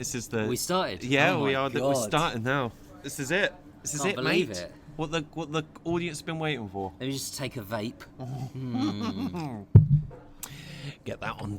This is the... We started? Yeah, oh we are. We're God. starting now. This is it. This is Can't it, believe mate. it. What the audience has been waiting for. Let me just take a vape. Get that on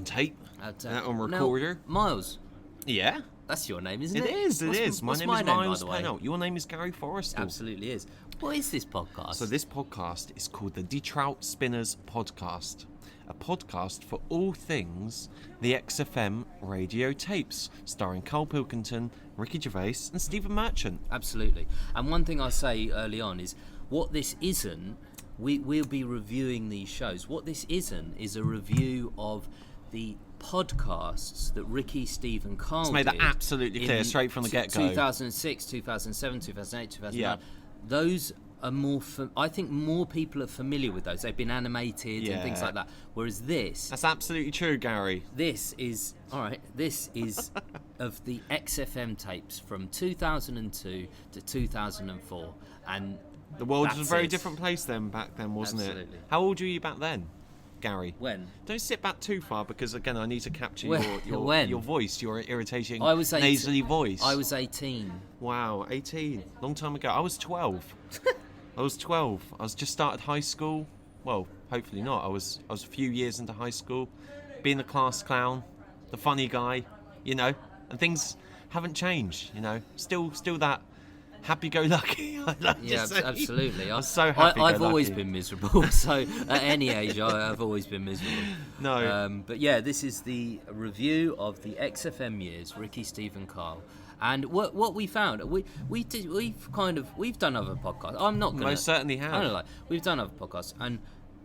tape. That on Now, recorder. Miles, Yeah. that's your name, isn't it? It is. My what's name my is name, Miles by the way? Pennell. Your name is Gary Forrestal. Absolutely is. What is this podcast? So this podcast is called the Trout Spinners Podcast. A podcast for all things the XFM radio tapes, starring Carl Pilkington, Ricky Gervais and Stephen Merchant. Absolutely. And one thing I say early on is, what this isn't, we'll be reviewing these shows. What this isn't is a review of the podcasts that Ricky, Steve and Carl Let's make that did absolutely clear, straight from the get-go. 2006, 2007, 2008, 2009. Yeah. Those are more... I think more people are familiar with those. They've been animated and things Yeah. like that. Whereas this... That's absolutely true, Gary. This is of the XFM tapes from 2002 to 2004, and The world that's was a very it. different place back then, wasn't it? Absolutely. How old were you back then, Gary? When? Don't sit back too far, because again, I need to capture When? your voice, your irritating, I was 18. nasally voice. I was 18. Wow, 18, long time ago. I was 12. I was just started high school. Well, hopefully not. I was a few years into high school, being the class clown, the funny guy, and things haven't changed. Still that happy-go-lucky. Absolutely. I'm so happy. I've always been miserable. So at any age, I've always been miserable. No. But yeah, this is the review of the XFM years, Ricky, Steve, and Carl. And what we found, we've done other podcasts. I'm not gonna. Most certainly have. I don't know, we've done other podcasts, and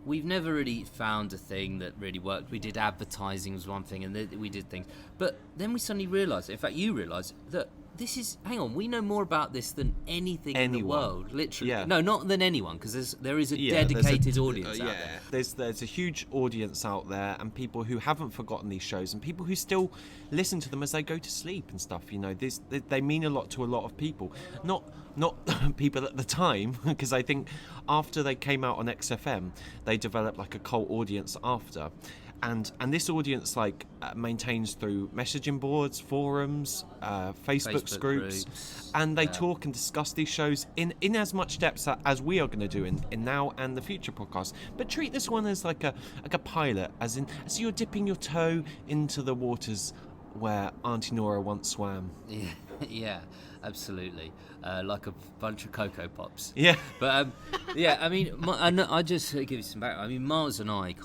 we've never really found a thing that really worked. We did advertising was one thing, and we did things, but then we suddenly realised. In fact, you realised that this is. Hang on, we know more about this than anything in the world. Literally, Yeah. no, not than anyone, because there is a dedicated audience out there. There's a huge audience out there, and people who haven't forgotten these shows, and people who still listen to them as they go to sleep and stuff. They mean a lot to a lot of people. Not people at the time, because I think after they came out on XFM, they developed like a cult audience after. And this audience maintains through messaging boards, forums, Facebook groups, and they talk and discuss these shows in as much depth as we are going to do in now and the future podcasts. But treat this one as like a pilot, as you're dipping your toe into the waters where Auntie Nora once swam. Yeah, absolutely. Like a bunch of Cocoa Pops. Yeah. But, I mean, I just give you some background. I mean, Miles and I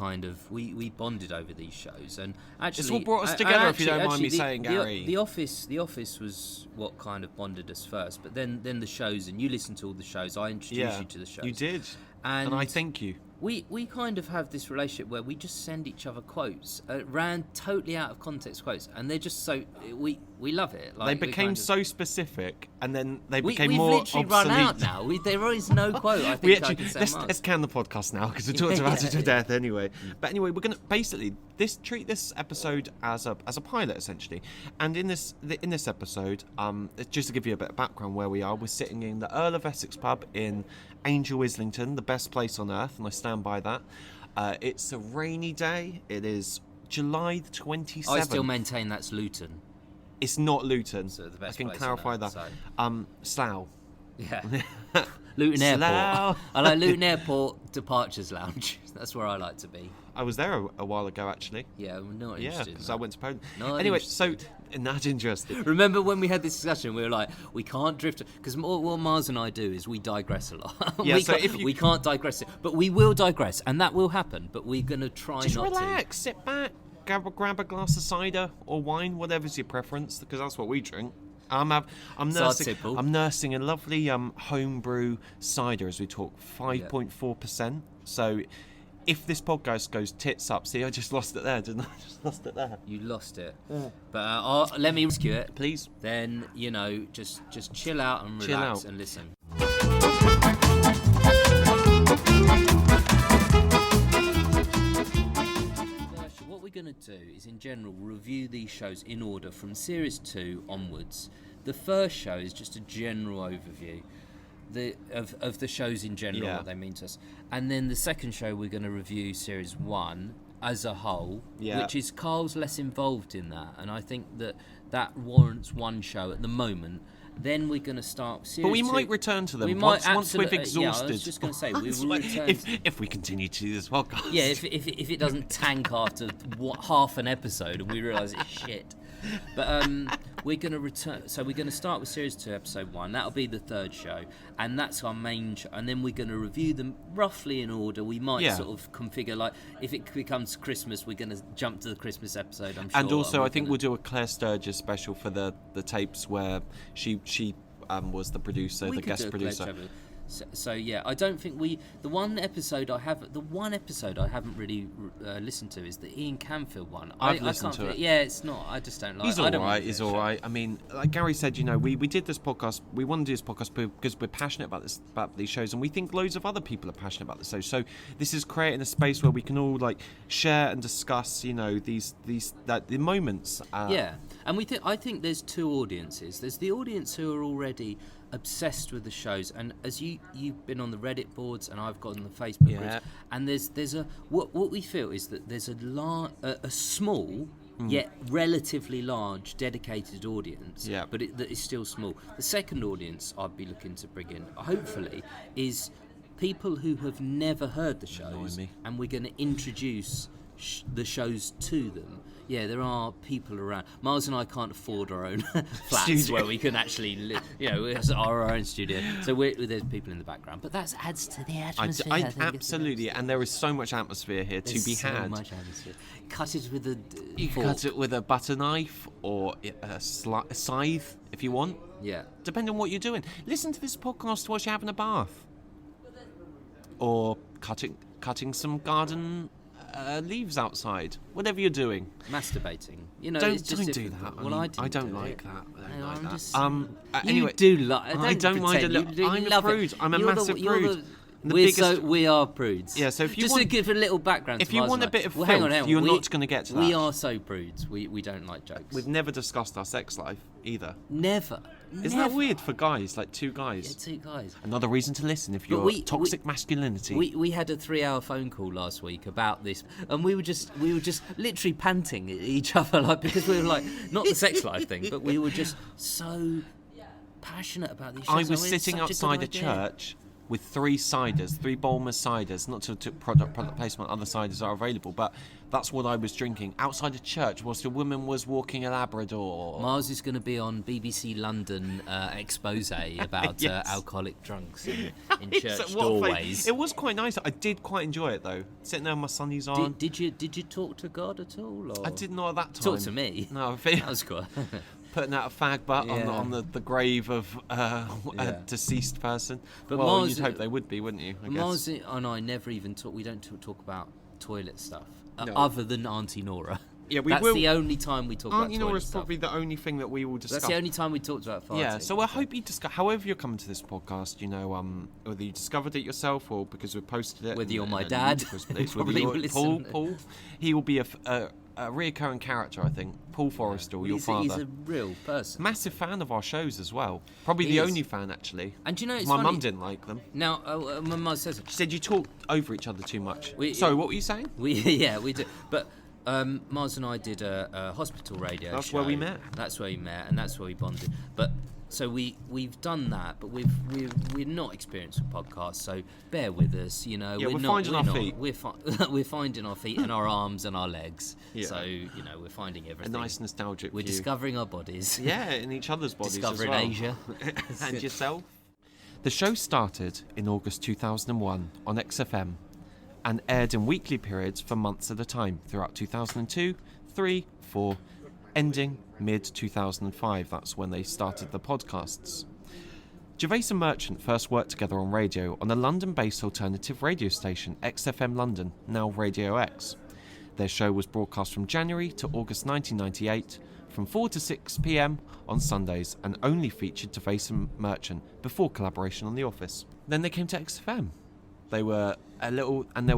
we bonded over these shows. And actually... It's what brought us together, if you don't mind me saying, Gary. The Office was what kind of bonded us first. But then the shows, and you listened to all the shows. I introduced you to the shows. You did. And I thank you. We kind of have this relationship where we just send each other quotes, ran totally out of context quotes, and they're just so we love it. They became so specific, and then they became we've more literally obsolete. run out now. There is no quote. I think I can say let's can the podcast now, because we talked about it to death anyway. But anyway, we're gonna basically treat this episode as a pilot essentially, and in this episode, just to give you a bit of background where we are, we're sitting in the Earl of Essex pub in Angel Islington, the best place on earth, and I stand by that. It's a rainy day. It is July the 27th. I still maintain that's Luton. It's not Luton. So the best I can place clarify on that. earth, Slough. Yeah. Luton Airport. I like Luton Airport Departures Lounge. That's where I like to be. I was there a while ago, actually. Yeah, I'm not Yeah, interested. because I went to Poland. Not Anyway, interested. not interesting. Remember when we had this discussion? We were like, we can't drift, because what Mars and I do is we digress a lot. Yeah, we can't digress it, but we will digress, and that will happen. But we're gonna try Just not relax, sit back, grab a glass of cider or wine, whatever's your preference, because that's what we drink. I'm nursing a lovely homebrew cider as we talk, 5.4%. So if this podcast goes tits up, see, I just lost it there, didn't I? I just lost it there. You lost it. Yeah. But let me rescue it, please. Then just chill out and relax and listen. What we're going to do is, in general, review these shows in order from Series 2 onwards. The first show is just a general overview of the shows in general, what they mean to us. And then the second show, we're going to review Series 1 as a whole, Yeah. which is Carl's less involved in that, and I think that warrants one show at the moment. Then we're going to start series But we 2. might return to them We might once we've exhausted. Yeah, I was just going to say we will return. If we continue to do this podcast. Yeah, if it doesn't tank after half an episode and we realise it's shit. But we're going to return. So we're going to start with Series 2, Episode 1. That'll be the third show. And that's our main show. And then we're going to review them roughly in order. We might sort of configure, like, if it becomes Christmas, we're going to jump to the Christmas episode, I'm sure. And also, I think we'll do a Claire Sturgis special for the tapes where she was the producer, the guest producer. So yeah, I don't think the one episode I haven't really listened to is the Ian Canfield one. I've listened to it. Yeah, it's not. I just don't like. He's alright. He's alright. I mean, like Gary said, we did this podcast. We want to do this podcast because we're passionate about these shows, and we think loads of other people are passionate about the show. So this is creating a space where we can all like share and discuss, the moments. Yeah, and I think there's two audiences. There's the audience who are already obsessed with the shows, and as you've been on the Reddit boards and I've got on the Facebook groups, and there's a what we feel is that there's a small yet relatively large dedicated audience, but that is still small. The second audience I'd be looking to bring in, hopefully, is people who have never heard the shows, and we're going to introduce the shows to them. Yeah, there are people around. Miles and I can't afford our own flats where we can actually live, it's our own studio. So there's people in the background. But that adds to the atmosphere. Absolutely, and there is so much atmosphere here to be had. So much atmosphere. Cut it with a You can cut it with a butter knife or a scythe if you want. Yeah. Depending on what you're doing. Listen to this podcast whilst you're having a bath. Or cutting some garden leaves outside, whatever you're doing. Masturbating, don't do that. Well, I don't like that. You do like. I don't mind a little. I'm a prude. I'm a massive prude. We are prudes. Yeah. So if you just want, to give a little background, if you want a bit of filth, hang on. You're not going to get to that. We are so prudes. We don't like jokes. We've never discussed our sex life either. Never. Isn't that weird for guys? Like two guys. Yeah, two guys. Another reason to listen if you're toxic masculinity. We had a 3-hour phone call last week about this, and we were just literally panting at each other, like, because we were like, not the sex life thing, but we were just so passionate about these shows. I was sitting outside a church with 3 Bulmer ciders, not to product placement, other ciders are available, but that's what I was drinking outside a church whilst a woman was walking a Labrador. Mars is going to be on BBC London expose about alcoholic drunks in church doorways. It was quite nice. I did quite enjoy it though. Sitting there with my sunnies on. Did you talk to God at all? Or? I did not at that time. Talk to me. No, that was cool. Putting out a fag butt on the grave of a deceased person. But well, you'd hope they would be, wouldn't you? Mars and I never even talk. We don't talk about toilet stuff other than Auntie Nora. Yeah, that's the only time we talk about toilet stuff. Auntie Nora is probably the only thing that we will discuss. That's the only time we talked about farting. Yeah, so I hope you discuss. However you're coming to this podcast, whether you discovered it yourself or because we posted it. Whether you're my dad, Paul, he will be a reoccurring character, I think. Paul Forrestal, your father. He's a real person. Massive fan of our shows as well. Probably the only fan, actually. And do you know, it's my funny. mum didn't like them. Now, my mum says it. She said you talk over each other too much. Sorry, what were you saying? We do. But Mars and I did a hospital radio show. That's where we met. That's where we met, and that's where we bonded. But so we've done that, but we're not experienced with podcasts, so bear with us. Yeah, we're finding our feet. We're finding our feet and our arms and our legs. Yeah. So we're finding everything. A nice nostalgic We're view. Discovering our bodies. Yeah, in each other's bodies Discovering as well. Asia. And yourself. The show started in August 2001 on XFM and aired in weekly periods for months at a time throughout 2002, 3, 4, ending mid-2005. That's when they started the podcasts. Gervais and Merchant first worked together on radio on a London-based alternative radio station, XFM London, now Radio X. Their show was broadcast from January to August 1998, from 4 to 6 p.m. on Sundays, and only featured Gervais and Merchant before collaboration on The Office. Then they came to XFM. They were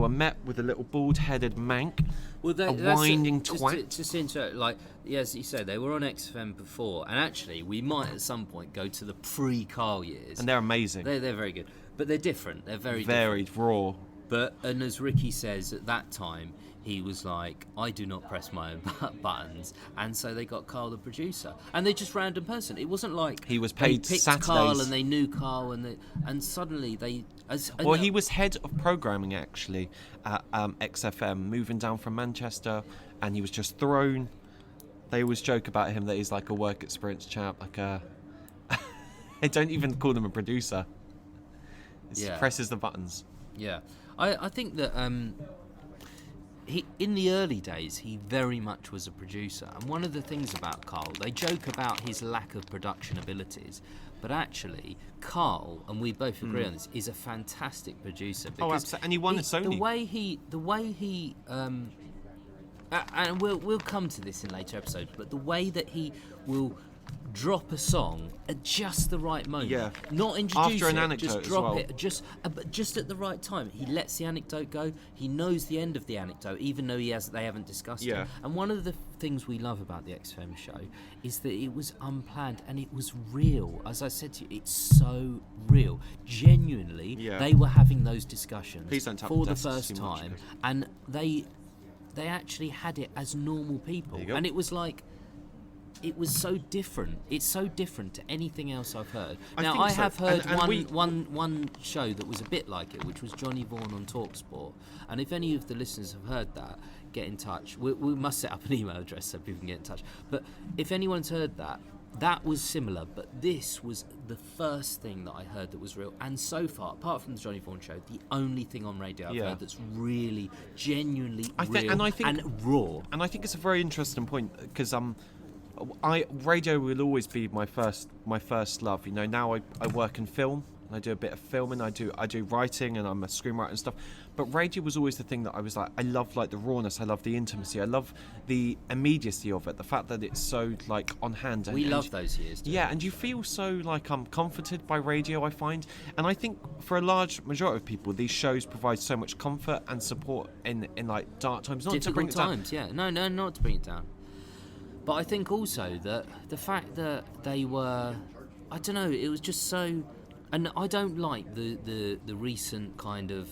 met with a little bald-headed mank, a whining twat. Just into as you said, they were on XFM before, and actually, we might at some point go to the pre-Carl years. And they're amazing. They're very good, but they're different. They're very raw. But and as Ricky says, at that time he was like, I do not press my own buttons, and so they got Carl the producer, and they're just random person. It wasn't like he was paid they picked Saturdays. Carl and they knew Carl, and suddenly they. He was head of programming actually at XFM, moving down from Manchester, and he was just thrown. They always joke about him that he's like a work experience chap, like a. They don't even call him a producer. He presses the buttons. Yeah, I think that he in the early days he very much was a producer, and one of the things about Carl, they joke about his lack of production abilities, but actually Carl, and we both agree on this, is a fantastic producer. Oh, absolutely, and he won a Sony. The way he and we'll come to this in later episodes, but the way that he will drop a song at just the right moment, not introduce after an it, anecdote just drop as well. it, but just at the right time. He lets the anecdote go. He knows the end of the anecdote, even though they haven't discussed it. And one of the things we love about the XFM show is that it was unplanned and it was real. As I said to you, it's so real. Genuinely, they were having those discussions for the first time, and they actually had it as normal people, and it was like. It was so different. It's so different to anything else I've heard. I have heard one show that was a bit like it, which was Johnny Vaughan on TalkSport. And if any of the listeners have heard that, get in touch. We must set up an email address so people can get in touch. But if anyone's heard that, that was similar. But this was the first thing that I heard that was real. And so far, apart from the Johnny Vaughan show, the only thing on radio I've heard that's really, genuinely real and raw. And I think it's a very interesting point because radio will always be my first love. You know, now I work in film and I do a bit of filming. I do writing and I'm a screenwriter and stuff. But radio was always the thing that I was like, I love like the rawness, I love the intimacy, I love the immediacy of it, the fact that it's so like on hand. We love those years. Yeah, and you feel so like comforted by radio, I find. And I think for a large majority of people, these shows provide so much comfort and support in like dark times. Not difficult to bring it times, down. No, not to bring it down. But I think also that the fact that they were, I don't know, it was just so, and I don't like the recent kind of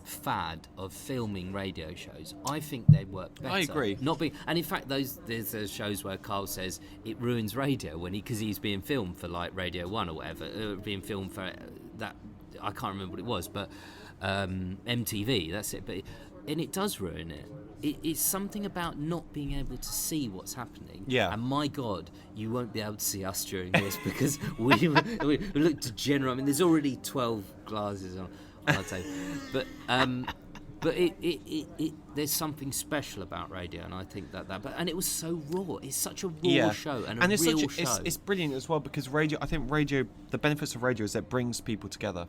fad of filming radio shows. I think they work better. I agree. And in fact, there's those shows where Carl says it ruins radio because he's being filmed for like Radio 1 or whatever, being filmed for that, I can't remember what it was, but MTV, that's it. And it does ruin it. It's something about not being able to see what's happening. Yeah. And my God, you won't be able to see us during this because we look degenerate. I mean, there's already 12 glasses on our table. But there's something special about radio, and I think and it was so raw. It's such a raw show and a real show. It's brilliant as well because radio. I think radio. The benefits of radio is that it brings people together.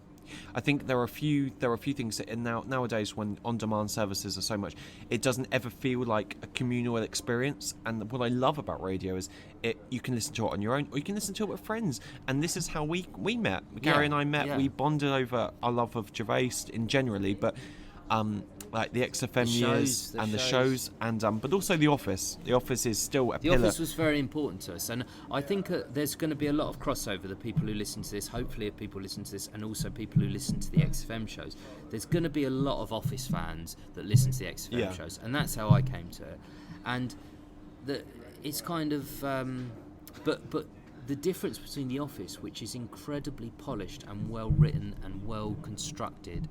I think there are a few things that nowadays when on-demand services are so much, it doesn't ever feel like a communal experience. And what I love about radio is you can listen to it on your own or you can listen to it with friends. And this is how we met. Gary and I met. Yeah. We bonded over our love of Gervais in generally, but like the XFM years and the shows and but also The Office. The Office is still a pillar. The Office was very important to us, and I think there's going to be a lot of crossover. The people who listen to this, hopefully, if people listen to this, and also people who listen to the XFM shows. There's going to be a lot of Office fans that listen to the XFM shows, and that's how I came to it. And it's kind of, but the difference between The Office, which is incredibly polished and well written and well constructed.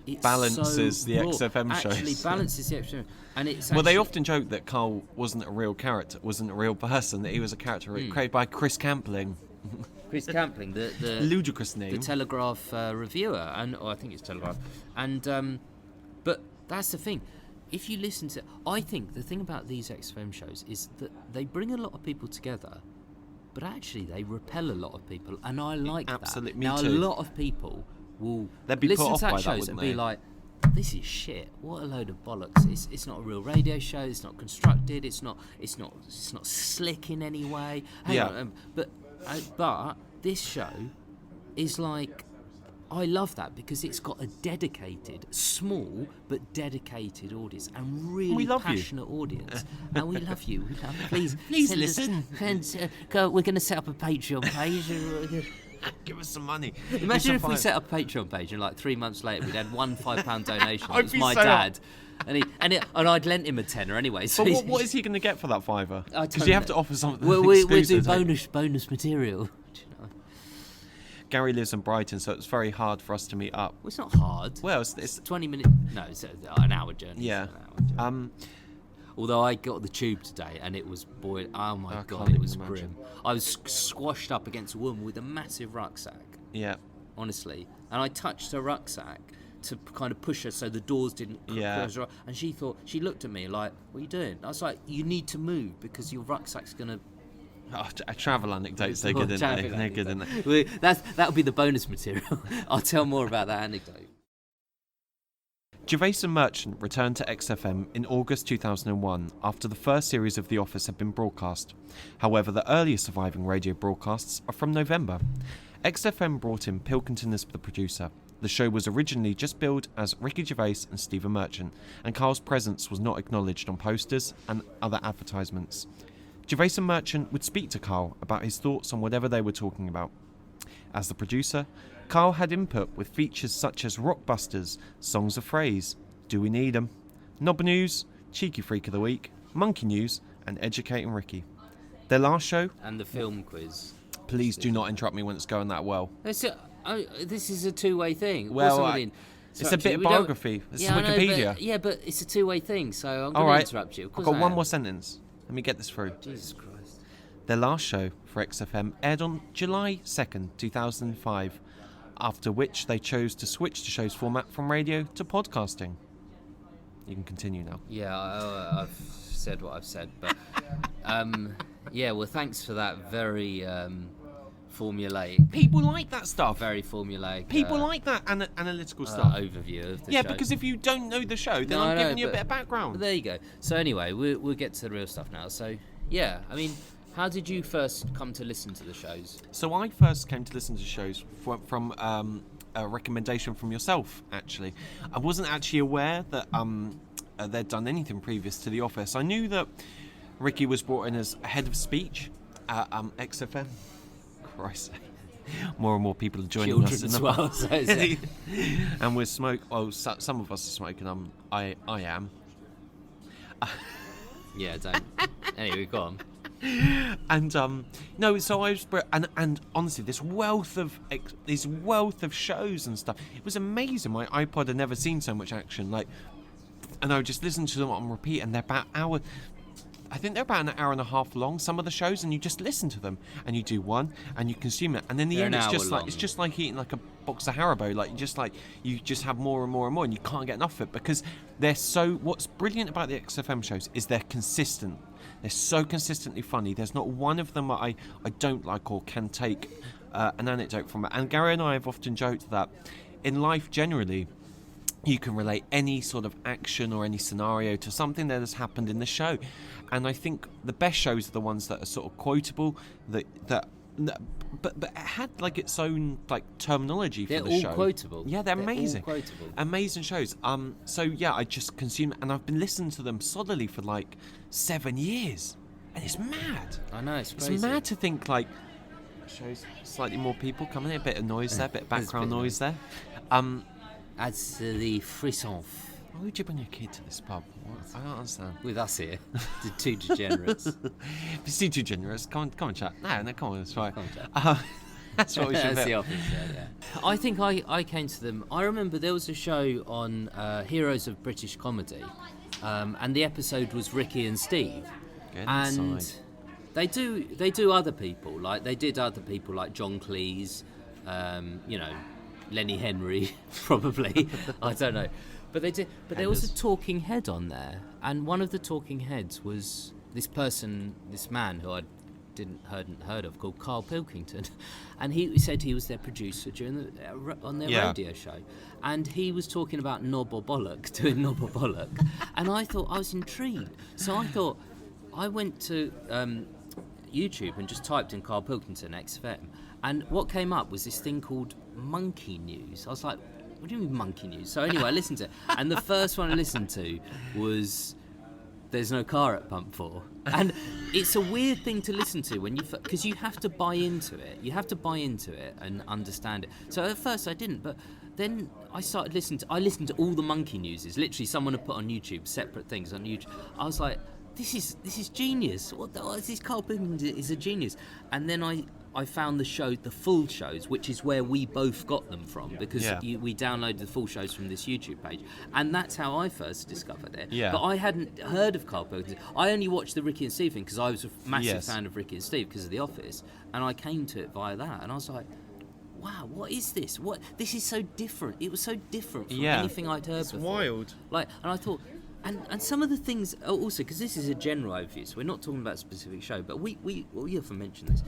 It's balances so the raw. XFM shows. Actually balances the XFM, and it's they often joke that Carl wasn't a real character, wasn't a real person, that he was a character created by Chris Campling. Chris Campling, the ludicrous name, the Telegraph reviewer, I think it's Telegraph, and but that's the thing. If you listen to, I think the thing about these XFM shows is that they bring a lot of people together, but actually they repel a lot of people, and I like absolutely, that. Now too. A lot of people will be listen put to off that by shows that, and they? be like, this is shit, what a load of bollocks. It's not a real radio show, it's not constructed, it's not slick in any way. Hang on, but this show is like, I love that because it's got a dedicated, small but dedicated audience and really passionate audience. And we love you. Please listen. We're going to set up a Patreon page. Give us some money. Imagine if we set up a Patreon page and like 3 months later we'd had one £5 donation. It I'd was be my so dad. And I'd lent him a tenner anyway. So But what is he going to get for that $5? I Because don't you have know. to offer something We'll do exclusive. bonus material. Do you know? Gary lives in Brighton, so it's very hard for us to meet up. Well, it's not hard. Well, it's 20 minutes. No, it's an hour journey. yeah. It's an hour journey. Although I got the tube today and it was oh my god, can't it was even grim. imagine. I was squashed up against a woman with a massive rucksack, Yeah. honestly, and I touched her rucksack to kind of push her so the doors didn't Yeah. close her up. And she looked at me like, "What are you doing?" I was like, "You need to move because your rucksack's gonna." Oh, travel anecdotes, they're good, aren't they? They're good, aren't they? That'll be the bonus material. I'll tell more about that anecdote. Gervais and Merchant returned to XFM in August 2001 after the first series of The Office had been broadcast. However, the earliest surviving radio broadcasts are from November. XFM brought in Pilkington as the producer. The show was originally just billed as Ricky Gervais and Stephen Merchant, and Carl's presence was not acknowledged on posters and other advertisements. Gervais and Merchant would speak to Carl about his thoughts on whatever they were talking about. As the producer, Carl had input with features such as Rockbusters, Songs of Phrase, Do We Need 'Em, Knob News, Cheeky Freak of the Week, Monkey News, and Educating Ricky. Their last show, And the film quiz. please do not interrupt me when it's going that well. This is a two-way thing. Well, What's something- It's a interrupt bit you? of We don't- biography. This Yeah, I is know, Wikipedia. but it's a two-way thing, so I'm All going right, to interrupt you. Of I've course got I one am. more sentence. Let me get this through. Jesus Christ. Their last show for XFM aired on July 2nd, 2005, after which they chose to switch the show's format from radio to podcasting. You can continue now. Yeah, I've said what I've said, but yeah. Well, thanks for that very formulaic, People like that stuff. very formulaic. People like that analytical stuff. Overview of the Yeah, show. because if you don't know the show, then No, I I'm know, giving you a but- bit of background. But there you go. So anyway, we'll get to the real stuff now. So yeah, I mean, how did you first come to listen to the shows? So I first came to listen to shows from a recommendation from yourself, actually. I wasn't actually aware that they'd done anything previous to The Office. I knew that Ricky was brought in as head of speech at XFM. Christ. More and more people are joining us. Children as well. So And we're some of us are smoking. I am. yeah, don't. Anyway, go on. And no, so I was, and honestly, this wealth of shows and stuff. It was amazing. My iPod had never seen so much action. Like, and I would just listen to them on repeat, and they're about hour. I think they're about an hour and a half long. Some of the shows, and you just listen to them, and you do one, and you consume it, and then the They're end, an it's hour just long. it's just like eating like a box of Haribo. You just have more and more and more, and you can't get enough of it because they're so. What's brilliant about the XFM shows is they're consistent. They're so consistently funny. There's not one of them that I don't like or can take an anecdote from it. And Gary and I have often joked that in life generally, you can relate any sort of action or any scenario to something that has happened in the show. And I think the best shows are the ones that are sort of quotable, but it had like its own like terminology They're for the all show. quotable. Yeah, they're All amazing. quotable. Amazing shows. So yeah, I just consume, and I've been listening to them solidly for like 7 years, and it's mad. I know, it's crazy. It's mad to think like shows slightly more people coming in, a bit of noise there, a bit of There's a background bit of noise there. Adds the frisson Why would you bring your kid to this pub? What? I don't understand. with us here. The two degenerates. If you too generous, come on, chat. No, come on, it's fine. Come on, chat. That's what we should That's do. the Office, yeah. I think I came to them. I remember there was a show on Heroes of British Comedy, and the episode was Ricky and Steve. Get And inside. they do other people, like they did other people like John Cleese, Lenny Henry, probably. I don't know. But they did. But there was a talking head on there, and one of the talking heads was this man who I hadn't heard of, called Carl Pilkington, and he said he was their producer on their radio show, and he was talking about knob or bollock, doing knob or bollock, and I thought I was intrigued, so I went to YouTube and just typed in Carl Pilkington XFM, and what came up was this thing called Monkey News. I was like, what do you mean Monkey News? So anyway, I listened to it, and the first one I listened to was there's no car at pump 4. And it's a weird thing to listen to when because you have to buy into it. You have to buy into it and understand it. So at first I didn't, but then I started listening to. I listened to all the Monkey Newses. Literally, someone had put on YouTube separate things on YouTube. I was like, this is genius. What is this? Carl Pilkington is a genius. And then I found the full shows, which is where we both got them from, because we downloaded the full shows from this YouTube page, and that's how I first discovered it. Yeah. But I hadn't heard of Carl Pilkington. I only watched the Ricky and Steve thing because I was a massive fan of Ricky and Steve because of The Office, and I came to it via that, and I was like, wow, what is this? This is so different. It was so different from anything I'd heard before. It's wild. And I thought. And some of the things also, because this is a general overview, so we're not talking about a specific show, but we often mention this.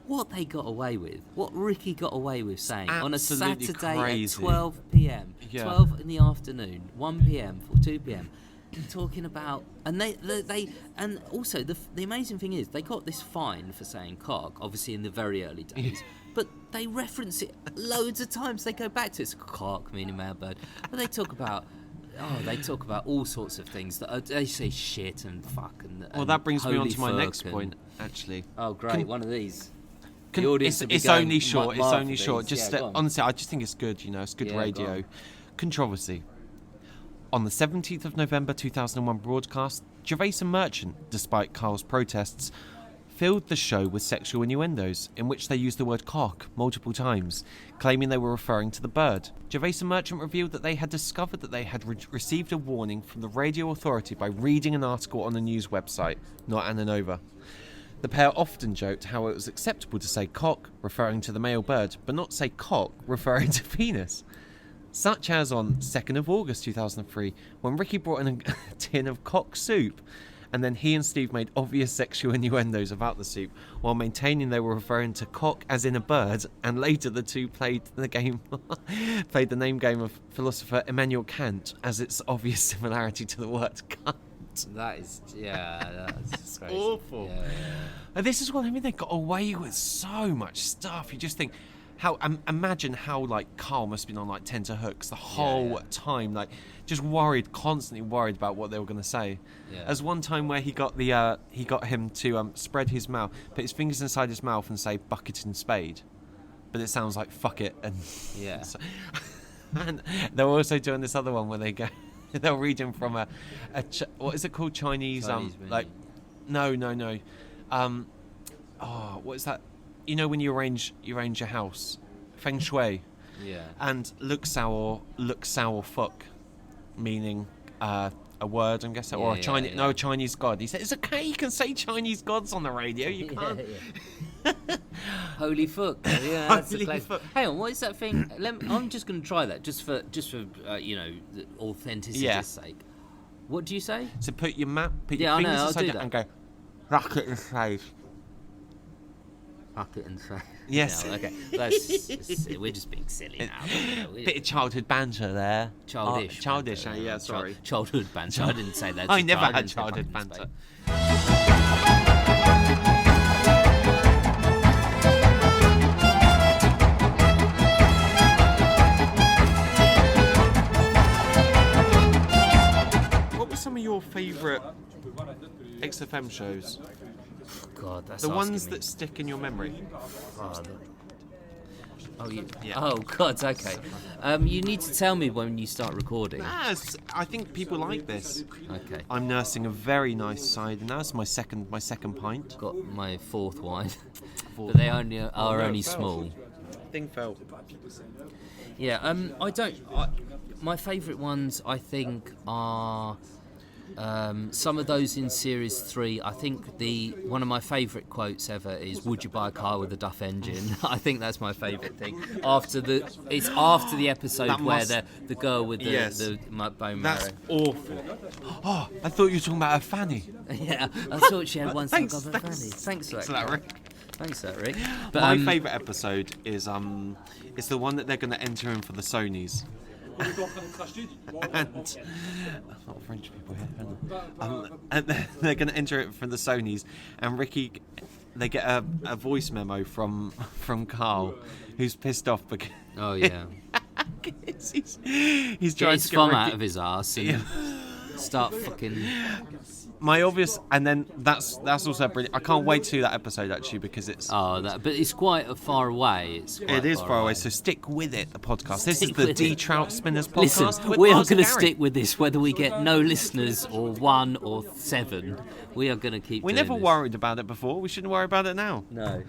What they got away with, what Ricky got away with saying on a Saturday at 12 p.m, 12 in the afternoon, 1 p.m, or 2 p.m, talking about, and they and also the amazing thing is they got this fine for saying cock, obviously in the very early days, but they reference it loads of times. They go back to it's cock meaning male bird, but they talk about. They talk about all sorts of things. They say shit and fuck and that brings me on to my next point, actually. Oh, great! One of these. It's only short. It's only short. Just honestly, I just think it's good. It's good radio. Controversy. On the 17th of November 2001 broadcast, Gervais and Merchant, despite Carl's protests, filled the show with sexual innuendos, in which they used the word cock multiple times, claiming they were referring to the bird. Gervais and Merchant revealed that they had discovered that they had received a warning from the radio authority by reading an article on a news website, not Ananova. The pair often joked how it was acceptable to say cock, referring to the male bird, but not say cock, referring to penis. Such as on 2nd of August 2003, when Ricky brought in a tin of cock soup, and then he and Steve made obvious sexual innuendos about the soup, while maintaining they were referring to cock as in a bird, and later the two played the name game of philosopher Immanuel Kant as its obvious similarity to the word cunt. That's crazy. Awful. Yeah. And this is what I mean. They got away with so much stuff. You just think, imagine how Carl must have been on 10 to hooks the whole time, just constantly worried about what they were going to say. Yeah. As one time where he got him to spread his mouth, put his fingers inside his mouth and say bucket and spade, but it sounds like fuck it and and they're also doing this other one where they go. They'll read him from what is it called? Chinese no. What is that? When you arrange your house, feng shui. Yeah. And look sour fuck, meaning a word, I'm guessing, or a Chinese god. He said it's okay. You can say Chinese gods on the radio. You can't. Holy fuck! Yeah, that's a place. Hang on, what is that thing? I'm just going to try that, just for the authenticity's sake. What do you say? So put your fingers inside and go, rock it and save. Rock it and save. Yes. No, okay. We're just being silly now. Bit of childhood banter there. Childish. Yeah, sorry. Childhood banter. I didn't say that. I never had childhood banter. Some of your favourite XFM shows? God, that's the ones that stick in your memory. Oh God, okay. You need to tell me when you start recording. Yes, I think people like this. Okay. I'm nursing a very nice cider now. It's my second pint. Got my fourth wine, but they are only small. Thing fell. Yeah. My favourite ones, I think, are. Some of those in Series 3, I think one of my favourite quotes ever is "Would you buy a car with a Duff engine?" I think that's my favourite thing. After the episode where the girl with the bone marrow. That's awful. Oh, I thought you were talking about a fanny. Yeah, I thought she had one side of a fanny. Thanks for that, Rick. Thanks for that, Rick. But, my favourite episode is it's the one that they're going to enter in for the Sonys. And a lot of French people here. And they're going to enter it from the Sonys, and Ricky, they get a voice memo from Carl, who's pissed off because he's trying to get fun Ricky out of his arse. And start fucking. My obvious, and then that's also brilliant. I can't wait to do that episode actually because it's. But it's quite far away. It is far away, so stick with it. The podcast. This is the Trout Spinners podcast. Listen, we are going to stick with this, whether we get no listeners or 1 or 7. We are going to keep. We never worried about it before. We shouldn't worry about it now. No.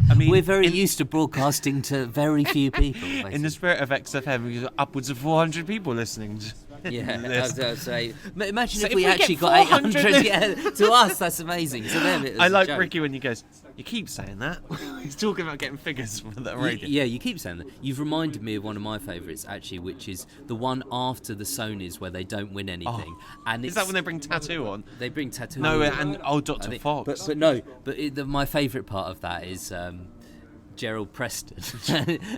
I mean, we're very used to broadcasting to very few people. Basically. In the spirit of XFM, we've got upwards of 400 people listening. Yeah, I'd say. Imagine if we actually got 800. Yeah, to us, that's amazing. To them, it was I like a joke. Ricky when he goes, you keep saying that. He's talking about getting figures for the radio. Yeah, you keep saying that. You've reminded me of one of my favourites, actually, which is the one after the Sonys where they don't win anything. And is that when they bring Tattoo on? They bring Tattoo on. No, and Dr. Fox. But my favourite part of that is... Gerald Preston,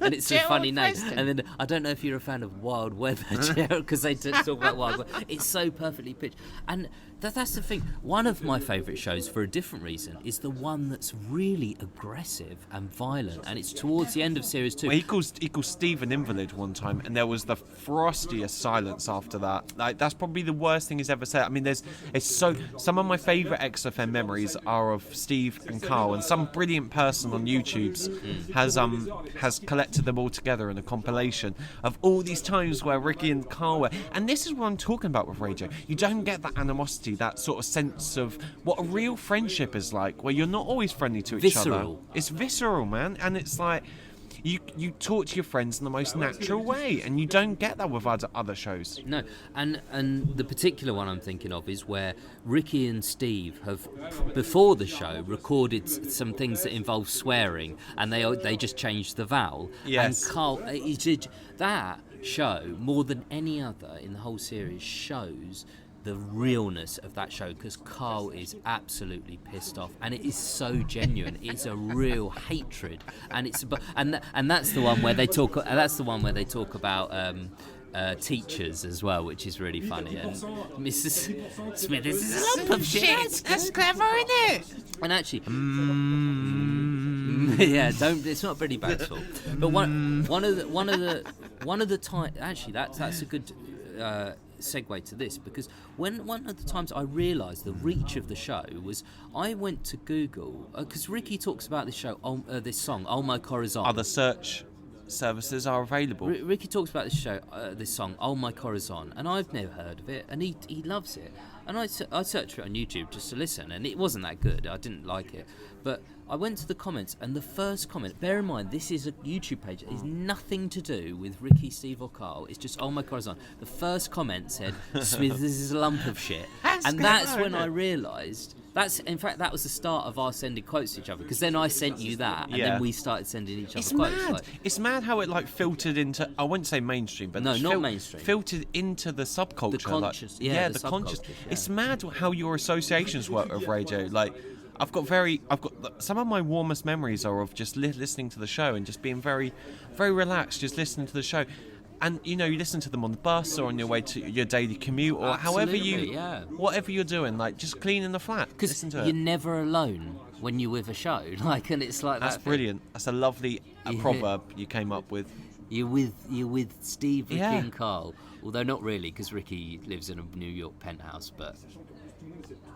and it's a funny name. And then I don't know if you're a fan of Wild Weather, Gerald, because they talk about Wild Weather. It's so perfectly pitched, and that's the thing. One of my favourite shows, for a different reason, is the one that's really aggressive and violent, and it's towards the end of series 2. Well, he calls Steve an invalid one time, and there was the frostiest silence after that. Like that's probably the worst thing he's ever said. I mean, some of my favourite XFM memories are of Steve and Carl, and some brilliant person on YouTube's has collected them all together in a compilation of all these times where Ricky and Carl were. And this is what I'm talking about with radio. You don't get that animosity, that sort of sense of what a real friendship is like, where you're not always friendly to each other. It's visceral, man, and it's like you talk to your friends in the most natural way, and you don't get that with other shows. No, and the particular one I'm thinking of is where Ricky and Steve have, before the show, recorded some things that involve swearing, and they just changed the vowel. Yes. And Carl, that show, more than any other in the whole series, shows the realness of that show, because Carl is absolutely pissed off, and it is so genuine. It's a real hatred, and that's the one where they talk. That's the one where they talk about teachers as well, which is really funny. And Mrs. Smith, this is a lump of shit. That's clever, isn't it? And actually, yeah, it's not pretty bashful. But one of the time, actually, that's a good. Segue to this, because one of the times I realised the reach of the show was I went to Google, because Ricky talks about this show, this song, Oh My Corazon. Other search services are available. Ricky talks about this show, this song, Oh My Corazon, and I've never heard of it, and he loves it. And I searched for it on YouTube just to listen, and it wasn't that good. I didn't like it. But I went to the comments, and the first comment, bear in mind, this is a YouTube page. It has nothing to do with Ricky, Steve, or Carl. It's just, oh my Corazon. The first comment said, Smith, this is a lump of shit. That's when I realised... In fact, that was the start of our sending quotes to each other, because then I sent you that, and then we started sending each other quotes. Mad. It's mad how it filtered into, I wouldn't say mainstream, but not mainstream. Filtered into the subculture. The conscious, the conscious. Yeah. It's mad how your associations work with radio. Like, I've got some of my warmest memories are of just listening to the show and just being very, very relaxed, just listening to the show. And you listen to them on the bus or on your way to your daily commute or whatever you're doing, like just cleaning the flat. Because you're never alone when you're with a show, and it's like that's brilliant. That's a lovely proverb you came up with. You're with Steve, Ricky, and Carl. Although not really, because Ricky lives in a New York penthouse, but.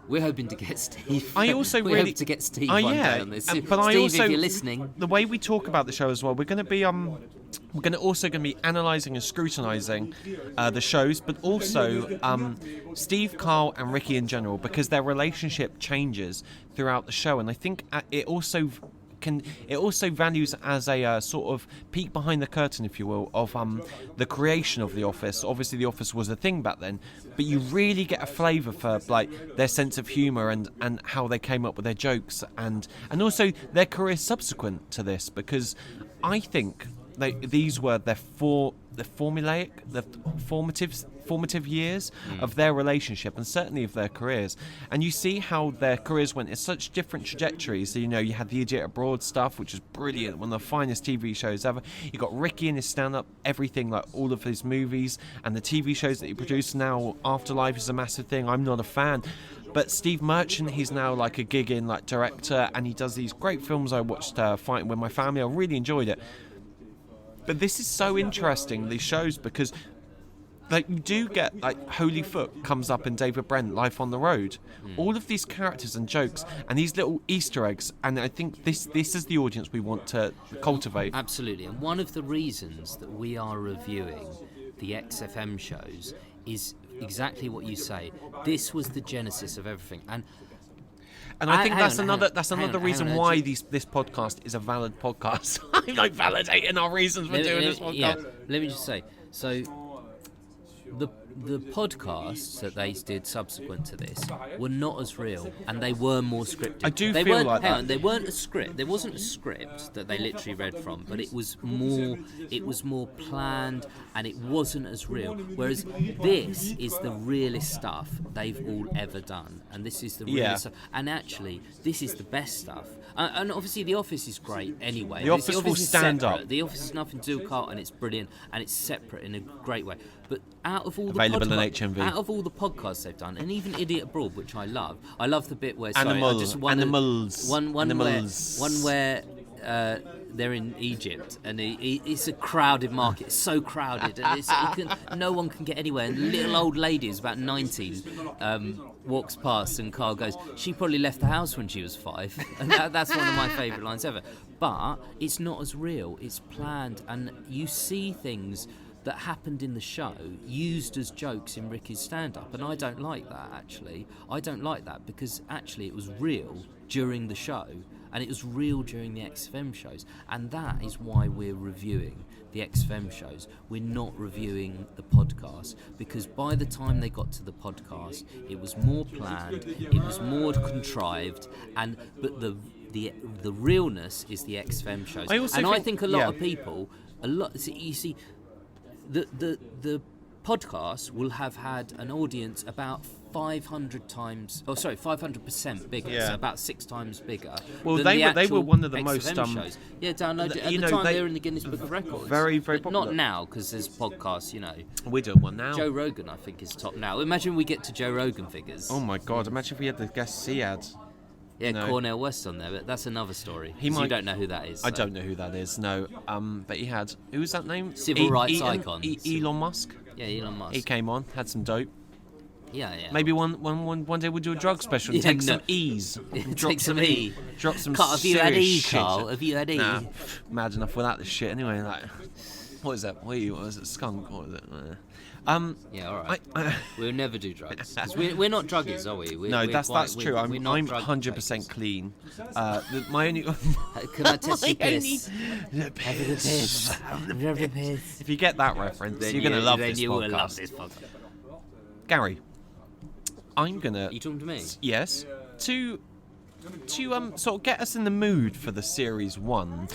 We're hoping to get Steve. I also we hope to get Steve one day on this. But Steve, I also, if you're listening, the way we talk about the show as well, we're going to be analysing and scrutinising the shows, but also Steve, Carl, and Ricky in general, because their relationship changes throughout the show, and I think it also values as a sort of peek behind the curtain, if you will, of the creation of The Office. Obviously, The Office was a thing back then, but you really get a flavour for like their sense of humour and how they came up with their jokes and also their career subsequent to this, because I think these were the formative years of their relationship and certainly of their careers. And you see how their careers went in such different trajectories. So, you had the Idiot Abroad stuff, which was brilliant, one of the finest TV shows ever. You got Ricky and his stand-up, everything, like all of his movies and the TV shows that he produced. Now Afterlife is a massive thing. I'm not a fan. But Steve Merchant, he's now like a gig-in like director, and he does these great films. I watched Fighting With My Family. I really enjoyed it. But this is so interesting, these shows, because like you do get like Holy Foot comes up in David Brent, Life on the Road. All of these characters and jokes and these little Easter eggs, and I think this is the audience we want to cultivate. Absolutely, and one of the reasons that we are reviewing the XFM shows is exactly what you say. This was the genesis of everything, and I think that's another reason why this podcast is a valid podcast. I'm like validating our reasons for doing this podcast. Yeah, let me just say, so the podcasts that they did subsequent to this were not as real, and they were more scripted. I do feel like that. They weren't a script. There wasn't a script that they literally read from, but it was more planned, and it wasn't as real. Whereas this is the realest stuff they've all ever done, and this is the realest stuff. And actually, this is the best stuff. And obviously, The Office is great anyway. The Office will stand up. The Office is nothing to do with Carlton. It's brilliant, and it's separate in a great way. But out of all Available in HMV. out of all the podcasts they've done, and even Idiot Abroad, which I love the bit where Animals. one where they're in Egypt, and it's a crowded market. It's so crowded, and no one can get anywhere. And the little old lady who's about 19 walks past, and Carl goes, "She probably left the house when she was 5." And that's one of my favourite lines ever. But it's not as real. It's planned, and you see things that happened in the show used as jokes in Ricky's stand-up, and I don't like that, actually. I don't like that, because actually it was real during the show, and it was real during the XFM shows, and that is why we're reviewing the XFM shows. We're not reviewing the podcast, because by the time they got to the podcast, it was more planned, it was more contrived, but the realness is the XFM shows. I think a lot of people, you see, the podcast will have had an audience about 500% bigger, so about 6 times bigger. Well, they were one of the XFM most shows. Yeah, downloaded at the time they were in the Guinness Book of Records. Very, very popular. Not now, because there's podcasts, We're doing one now. Joe Rogan, I think, is top now. Imagine we get to Joe Rogan figures. Oh my God! Imagine if we had the guest C ad. Yeah, Cornel West on there, but that's another story. You don't know who that is. I don't know who that is, no. But he had... Who was that name? Civil rights icon. Elon Musk? Yeah, Elon Musk. He came on, had some dope. Yeah. Maybe one day we'll do a drug special and take some E's. Take some E. Drop some Have you had E, shit. Carl? Have you had E? Nah, mad enough without this shit anyway. Like, what is that? What is it? Skunk? What is it? Yeah, all right. We'll never do drugs. 'Cause we're not druggies, are we? That's true. I'm not 100% clean. My only... Can I test your piss? Have a piss. If you get that reference, you're going to love this podcast. You will love this podcast. Gary, I'm going to... Are you talking to me? Yes. To sort of get us in the mood for the Series 1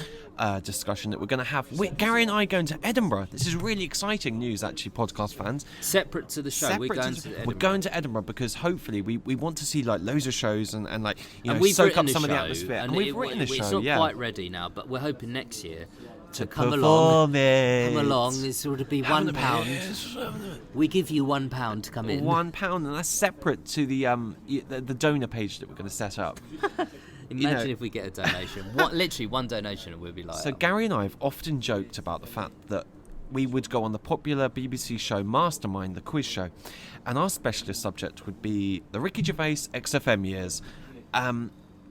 discussion that we're going to have. Gary and I are going to Edinburgh. This is really exciting news, actually, podcast fans. Separate to the show, we're going to Edinburgh. We're going to Edinburgh because hopefully we want to see like loads of shows and like we've soak up written some of the show, atmosphere. And we've written a show. It's not quite ready now, but we're hoping next year to come along. Come along. This would be £1. We give you £1 to come in. £1, and that's separate to the donor page that we're going to set up. Imagine if we get a donation. Literally one donation and we'll be like... So Gary and I have often joked about the fact that we would go on the popular BBC show Mastermind, the quiz show, and our specialist subject would be the Ricky Gervais XFM years. I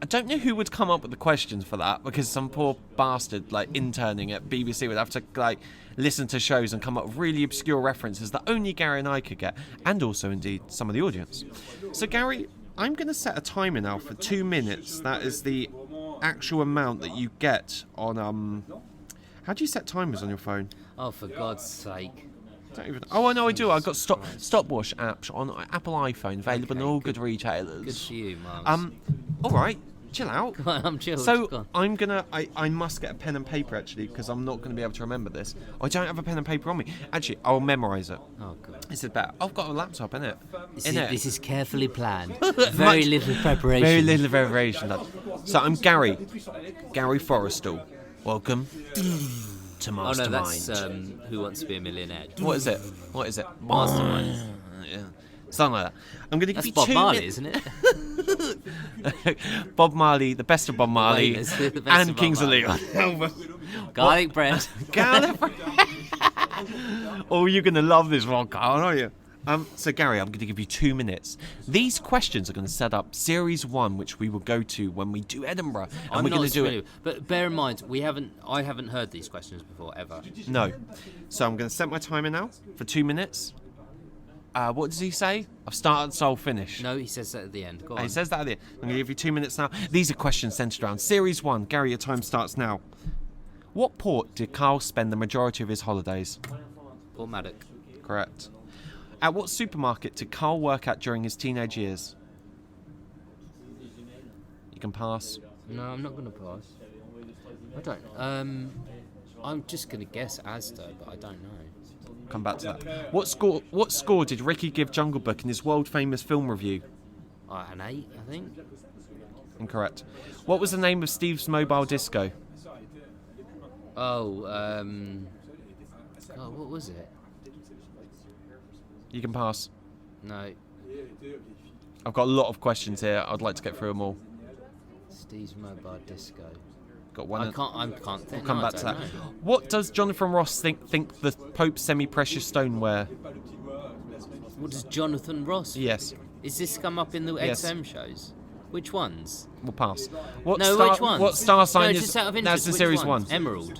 don't know who would come up with the questions for that, because some poor bastard interning at BBC would have to listen to shows and come up with really obscure references that only Gary and I could get, and also indeed some of the audience. So Gary, I'm going to set a timer now for 2 minutes. That is the actual amount that you get on... How do you set timers on your phone? Oh, for God's sake. Oh, I know I do. I've got stopwatch apps on Apple iPhone, available in all good retailers. Good for you, Mum. All right. Chill out. Come on, I'm chilled. So I'm gonna. I must get a pen and paper actually, because I'm not gonna be able to remember this. I don't have a pen and paper on me. Actually, I'll memorise it. Oh God. This is better. I've got a laptop, innit? This is carefully planned. Very little preparation. Very little preparation. So I'm Gary Forrestal. Welcome to Mastermind. Oh no, that's Who Wants to Be a Millionaire. What is it? Mastermind. Yeah. Something like that. I'm going to give you Bob 2 Marley, isn't it? Bob Marley, the best of Bob Marley, and Kings of Leon. Garlic bread. Garlic bread. Oh, you're going to love this one, Carl, aren't you? So, Gary, I'm going to give you 2 minutes. These questions are going to set up Series 1, which we will go to when we do Edinburgh. And we're going to do it. But bear in mind, I haven't heard these questions before, ever. No. So I'm going to set my timer now for 2 minutes. What does he say? I've started, so I'll finish. No, he says that at the end. Go on. He says that at the end. I'm going to give you 2 minutes now. These are questions centred around Series 1. Gary, your time starts now. What port did Carl spend the majority of his holidays? Port Maddock. Correct. At what supermarket did Carl work at during his teenage years? You can pass. No, I'm not going to pass. I don't. I'm just going to guess Asda, but I don't know. Come back to that. What score did Ricky give Jungle Book in his world-famous film review? An 8, I think. Incorrect. What was the name of Steve's mobile disco? Oh, what was it? You can pass. No. I've got a lot of questions here. I'd like to get through them all. Steve's mobile disco. Got one. I can't think. We'll come back to that. What does Jonathan Ross think the Pope's semi-precious stoneware? What does Jonathan Ross? Yes. Is this come up in the XFM shows? Which ones? We'll pass. Which ones? What star sign is? Just out of interest, that's in Series ones? 1. Emerald.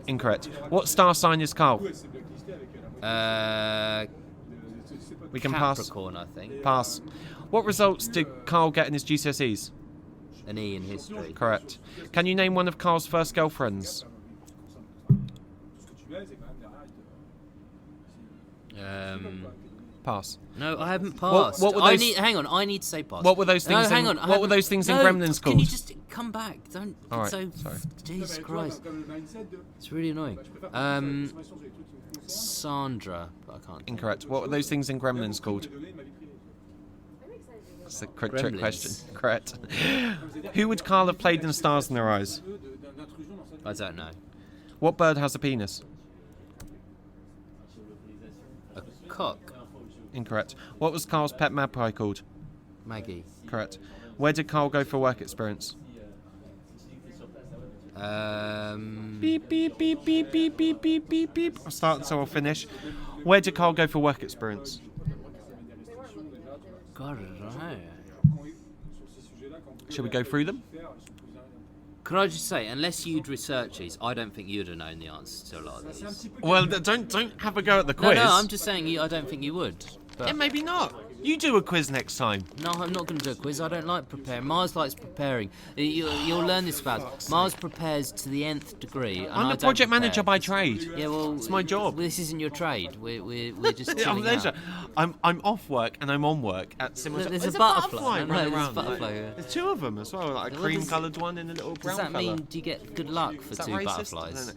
Incorrect. What star sign is Carl? We can Capricorn, I think. Pass. What results did Carl get in his GCSEs? An E in history. Correct. Can you name one of Carl's first girlfriends? Pass. No, I haven't passed. What were those... Hang on, I need to say pass. What were those things? No, hang on. What were those things in Gremlins called? Can you just come back? Don't. All right, so. sorry. Jesus Christ. It's really annoying. Sandra, but I can't. Incorrect. What were those things in Gremlins called? That's a trick question. Correct. Who would Carl have played in Stars in Their Eyes? I don't know. What bird has a penis? A cock. Incorrect. What was Carl's pet magpie called? Maggie. Correct. Where did Carl go for work experience? Beep, beep, beep, beep, beep, beep, beep, beep, beep. I'll start so I'll finish. Where did Carl go for work experience? God, I don't know. Should we go through them? Can I just say, unless you'd researched these, I don't think you'd have known the answers to a lot of these. Well, don't have a go at the quiz. No, I'm just saying I don't think you would. But Yeah, maybe not. You do a quiz next time. No, I'm not going to do a quiz. I don't like preparing. Mars likes preparing. You'll learn this about us. Mars prepares to the nth degree. And I'm the project manager by trade. Yeah, well, it's my job. This isn't your trade. We're just chilling leisure. out. I'm off work and I'm on work at similar. There's There's a butterfly. running There's around. a butterfly. Yeah. There's two of them as well, like a cream-coloured one and a little brown Does that colour. mean do you get good luck for two racist? butterflies?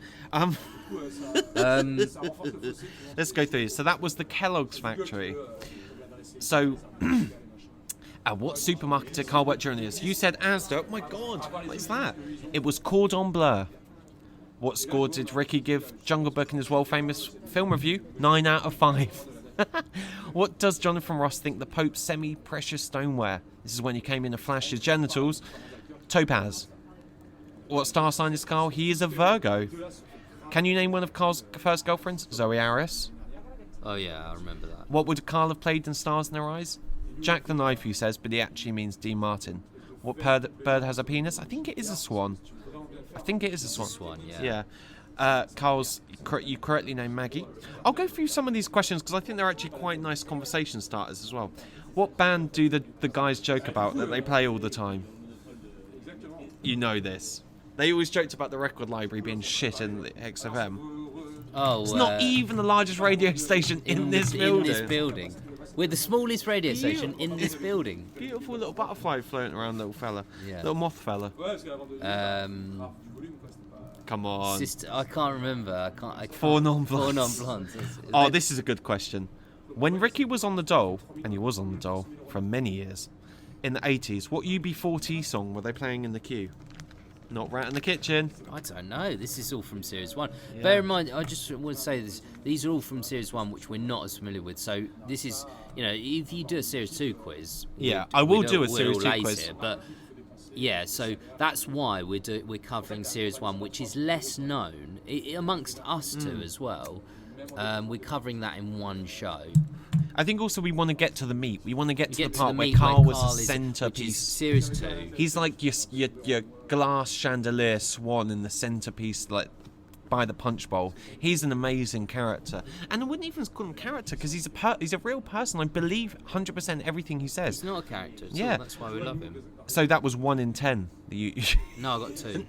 Let's go through this. So that was the Kellogg's factory. So, what supermarket did Carl work during this? You said Asda. Oh my God, what is that? It was Cordon Bleu. What score did Ricky give Jungle Book in his world-famous film review? 9 out of 5. What does Jonathan Ross think the Pope's semi-precious stoneware? This is when he came in and flashed his genitals. Topaz. What star sign is Carl? He is a Virgo. Can you name one of Carl's first girlfriends? Zoe Aris. Oh yeah, I remember that. What would Carl have played in Stars in Their Eyes? Jack the Knife, he says, but he actually means Dean Martin. What bird has a penis? I think it is a swan. Swan, yeah. Yeah. Carl's, you correctly named Maggie. I'll go through some of these questions because I think they're actually quite nice conversation starters as well. What band do the guys joke about that they play all the time? You know this. They always joked about the record library being shit in the XFM. Oh, it's not even the largest radio station in this building. We're the smallest radio station in this building. Beautiful little butterfly floating around, little fella. Yeah. Little moth fella. Come on. I can't remember. Four non-blondes. Four non-blondes. Oh, this is a good question. When Ricky was on the dole, and he was on the dole for many years, in the 80s, what UB40 song were they playing in the queue? Not Rat in the Kitchen. I don't know. This is all from Series 1. Yeah. Bear in mind, I just want to say this. These are all from Series 1, which we're not as familiar with. So this is, if you do a Series 2 quiz... Yeah, I will do a Series 2 quiz. quiz. Here, but Yeah, so that's why we're covering Series 1, which is less known amongst us two as well. We're covering that in one show. I think also we want to get to the meat. We want to get to the part where meat Carl was Carl the centerpiece. Which is Series 2. He's like your glass chandelier swan in the centerpiece, like by the punch bowl. He's an amazing character, and I wouldn't even call him character because he's a real person. I believe 100% everything he says. He's not a character. Yeah, that's why we love him. So that was 1 in 10. No, I got 2.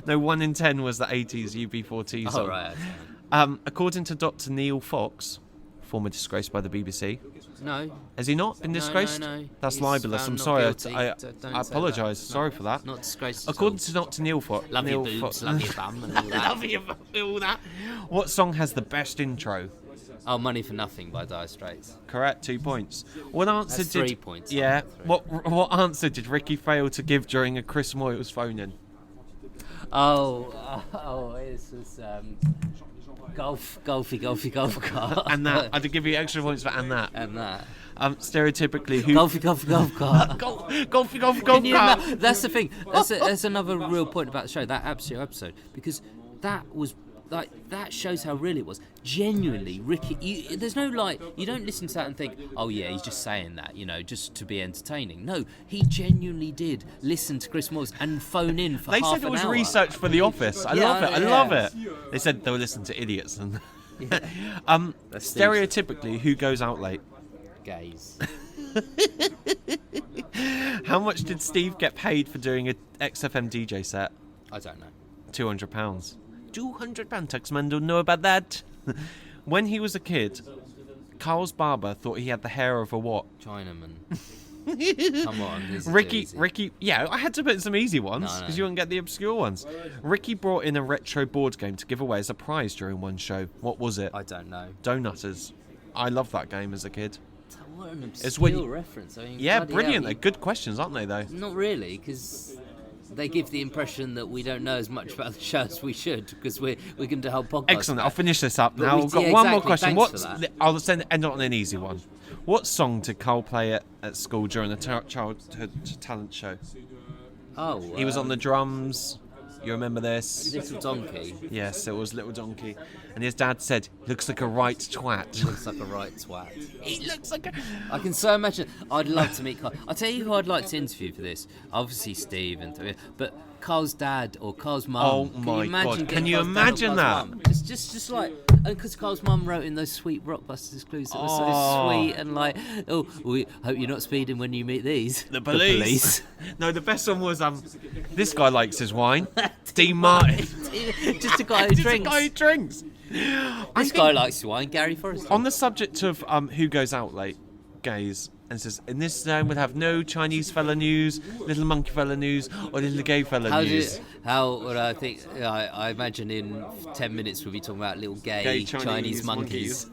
No, 1 in 10 was the 80s UB40 song. Oh right. According to Dr. Neil Fox, former disgraced by the BBC. No. Has he not been disgraced? No. That's He's libelous. I'm found not sorry. guilty. I Don't apologise. say that. Sorry for that. Not disgraced. According to Dr. Neil Fox. Love your boobs, love your bum, and all that. Love your bum, all that. What song has the best intro? Oh, Money for Nothing by Dire Straits. Correct. 2 points. What answer That's 3 points. Yeah. 3. What answer did Ricky fail to give during a Chris Moyles phone-in? This was golf cart. And that. I'd give you extra points for and that. And that. Stereotypically, who? Golf cart. Golf cart. That's the thing. That's another real point about the show. That episode, because that was like that shows how real it was. Genuinely, Ricky. There's no you don't listen to that and think, oh yeah, he's just saying that, just to be entertaining. No, he genuinely did listen to Chris Moyles and phone in for half an hour. They said it was research for The Office. I love it. They said they were listening to idiots. And stereotypically, who goes out late? Gays. How much did Steve get paid for doing a XFM DJ set? I don't know. £200. £200. Taxman don't know about that. When he was a kid, Carl's barber thought he had the hair of a what? Chinaman. Come on. Ricky. Yeah, I had to put in some easy ones because you wouldn't get the obscure ones. Ricky brought in a retro board game to give away as a prize during one show. What was it? I don't know. Donutters. I loved that game as a kid. What an obscure reference. I mean, yeah, brilliant. They're good questions, aren't they, though? Not really, because they give the impression that we don't know as much about the show as we should, because we're going to hold podcasts. Excellent. I'll finish this up now. We've got one more question. I'll end on an easy one. What song did Carl play at school during the childhood talent show? Oh, he was on the drums. You remember this? Little Donkey. Yes, it was Little Donkey. And his dad said, looks like a right twat. He looks like a right twat. He looks like a... I can so imagine. I'd love to meet Carl. I'll tell you who I'd like to interview for this. Obviously Steve, but Carl's dad or Carl's mum. Oh my God. Can you imagine that? Just like... Because Carl's mum wrote in those sweet Rockbusters clues that were so sweet and like, oh, we hope you're not speeding when you meet these. The police. No, the best one was, this guy likes his wine. Dean Martin. Just a guy who drinks. This guy likes his wine, Gary Forrester. On the subject of who goes out late, gays, and says, in this zone we'll have no Chinese fella news, little monkey fella news, or little gay fella news. I imagine in 10 minutes we'll be talking about little gay Chinese monkeys.